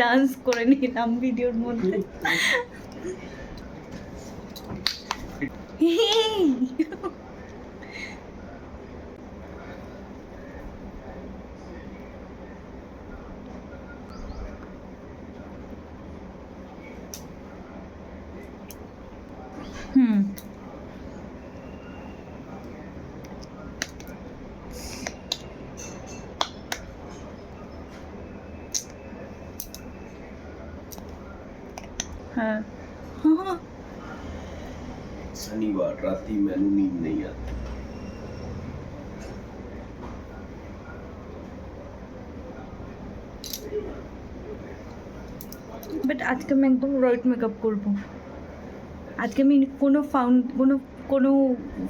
Dance করে নিলাম ভিডিওর মধ্যে। হুম, हाँ। शनिवार राती मैनू नींद नहीं आती। বাট আজকে আমি একদম রাইট মেকআপ করবো। আজকে আমি কোনো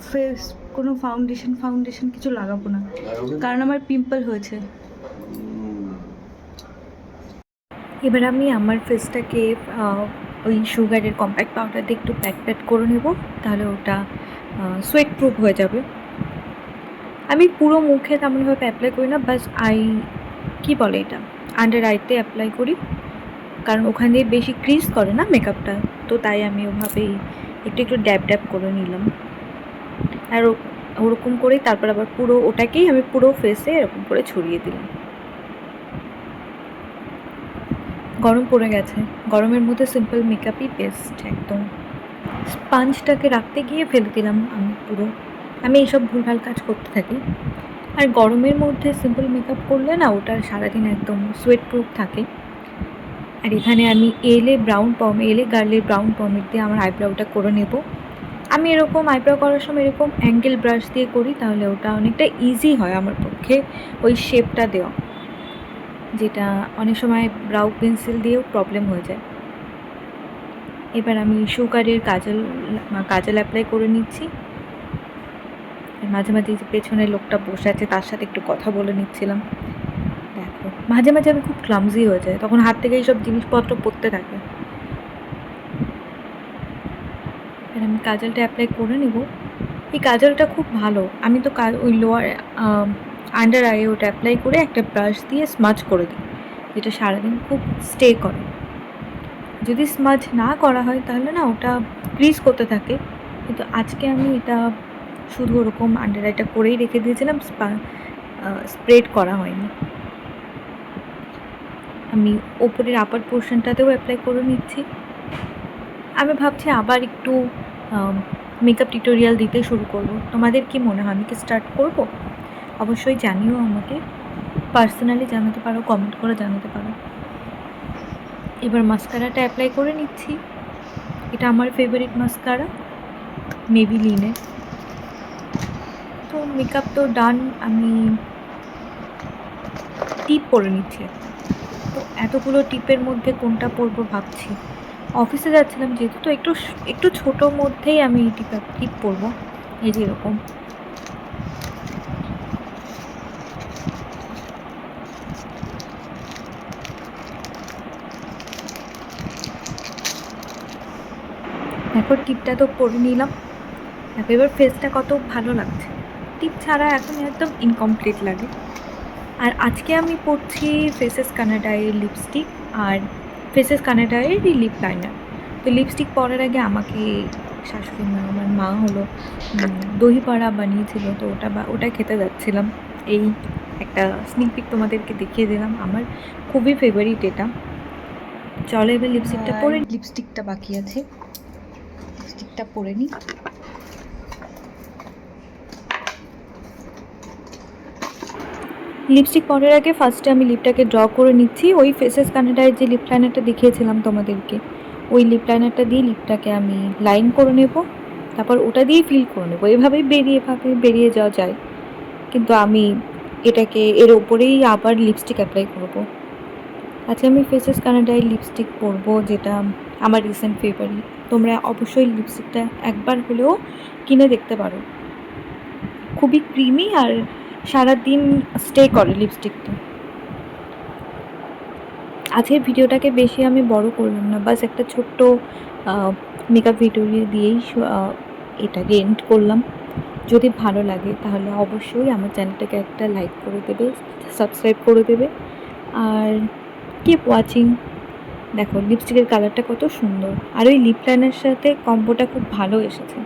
ফেস কোনো ফাউন্ডেশন কিছু লাগাবো না, কারণ আমার পিম্পল হয়েছে। এবার আমি আমার ফেসটাকে ওই সুগারের কম্প্যাক্ট পাউডার দিয়ে একটু প্যাট করে নেব, তাহলে ওটা সোয়েট প্রুফ হয়ে যাবে। আমি পুরো মুখে তেমনভাবে অ্যাপ্লাই করি না, বাস কী বলে এটা, আন্ডার আইতে অ্যাপ্লাই করি, কারণ ওখান দিয়ে বেশি ক্রিজ করে না মেকআপটা, তো তাই আমি ওভাবেই একটু ড্যাব করে নিলাম। আর ওরকম করেই তারপর আবার পুরো ওটাকেই আমি পুরো ফেসে এরকম করে ছড়িয়ে দিলাম। গরম পড়ে গেছে, গরমের মধ্যে সিম্পল মেকআপই বেস্ট একদম। স্পাঞ্জটাকে রাখতে গিয়ে ফেলে দিলাম আমি এইসব ভুলভাল কাজ করতে থাকি। আর গরমের মধ্যে সিম্পল মেকআপ করলে না ওটা সারাদিন একদম সোয়েট প্রুফ থাকে। আর এখানে আমি এলে গার্লের ব্রাউন পমেট দিয়ে আমার আইব্রাউটা করে নেব। আমি এরকম আইব্রাউ করার সময় এরকম অ্যাঙ্গেল ব্রাশ দিয়ে করি, তাহলে ওটা অনেকটা ইজি হয় আমার পক্ষে ওই শেপটা দেওয়া, যেটা অনেক সময় ব্রাউ পেন্সিল দিয়েও প্রবলেম হয়ে যায়। এবার আমি সুগারের কাজল অ্যাপ্লাই করে নিচ্ছি। মাঝে মাঝে যে পেছনের লোকটা বসে আছে তার সাথে একটু কথা বলে নিচ্ছিলাম। দেখো মাঝে মাঝে আমি খুব ক্লামজি হয়ে যায়, তখন হাত থেকে এইসব জিনিসপত্র পড়তে থাকে। এবার আমি কাজলটা অ্যাপ্লাই করে নেব। এই কাজলটা খুব ভালো, আমি তো ওই লোয়ার আন্ডার আই ওটা অ্যাপ্লাই করে একটা ব্রাশ দিয়ে স্মাচ করে দিই, যেটা সারাদিন খুব স্টে করে। যদি স্মাচ না করা হয় তাহলে না ওটা ক্রিজ করতে থাকে, কিন্তু আজকে আমি এটা শুধু ওরকম আন্ডার আইটা করেই রেখে দিয়েছিলাম, স্প্রেড করা হয়নি। আমি ওপরের আপার পোর্শনটাতেও অ্যাপ্লাই করে নিচ্ছি। আমি ভাবছি আবার একটু মেকআপ টিউটোরিয়াল দিতে শুরু করব। তোমাদের কি মনে হয়, আমি কি স্টার্ট করব? অবশ্যই জানিও, আমাকে পার্সোনালি জানাতে পারো, কমেন্ট করে জানাতে পারো। এবার মাস্কারাটা অ্যাপ্লাই করে নিচ্ছি। এটা আমার ফেভারিট মাস্কারা, মেবিলিনের। তো মেকআপ তো ডান, আমি টিপ পরে নিচ্ছি। তো এতগুলো টিপের মধ্যে কোনটা পরবো ভাবছি। অফিসে যাচ্ছিলাম যেহেতু, তো একটু ছোটোর মধ্যেই আমি টিপ পরবো, এই যে এরকম। এখন টিপটা তো পরে নিলাম, এবার ফেসটা কত ভালো লাগছে। টিপ ছাড়া এখন একদম ইনকমপ্লিট লাগে। আর আজকে আমি পরছি ফেসেস কানাডায়ের লিপস্টিক আর ফেসেস কানাডায়ের লিপ লাইনার। তো লিপস্টিক পরার আগে আমাকে শাশুড়ি মা, আমার মা হলো দহি পাড়া বানিয়েছিল, তো ওটা খেতে যাচ্ছিলাম। এই একটা স্নিক পিক তোমাদেরকে দেখিয়ে দিলাম, আমার খুবই ফেভারিট এটা। চলো এবার লিপস্টিকটা বাকি আছে, লিপস্টিকটা পরে নিই। লিপস্টিক পরার আগে ফার্স্টে আমি লিপটাকে ড্র করে নিচ্ছি। ওই ফেসেস কানাডায় যে লিপ লাইনারটা দেখিয়েছিলাম তোমাদেরকে, ওই লিপ লাইনারটা দিয়ে লিপটাকে আমি লাইন করে নেব, তারপর ওটা দিয়েই ফিল করে নেবো। এভাবেই বেরিয়ে যাওয়া যায়, কিন্তু আমি এর ওপরেই আবার লিপস্টিক অ্যাপ্লাই করব। আজকে আমি ফেসেস কানাডায় লিপস্টিক পরবো, যেটা আমার রিসেন্ট ফেভারিট। তোমরা অবশ্যই লিপস্টিকটা একবার হলেও কিনে দেখতে পারো, খুবই ক্রিমি আর সারাদিন স্টে করে লিপস্টিকটা। আজকের ভিডিওটাকে বেশি আমি বড় করলাম না, বাস একটা ছোট্ট মেকআপ ভিডিও দিয়েই এটাকে এন্ড করলাম। যদি ভালো লাগে তাহলে অবশ্যই আমার চ্যানেলটাকে একটা লাইক করে দেবে, সাবস্ক্রাইব করে দেবে, আর কিপ ওয়াচিং। দেখো লিপস্টিকের কালারটা কত সুন্দর, আর ওই লিপ লাইনারের সাথে কম্বোটা খুব ভালো এসেছে।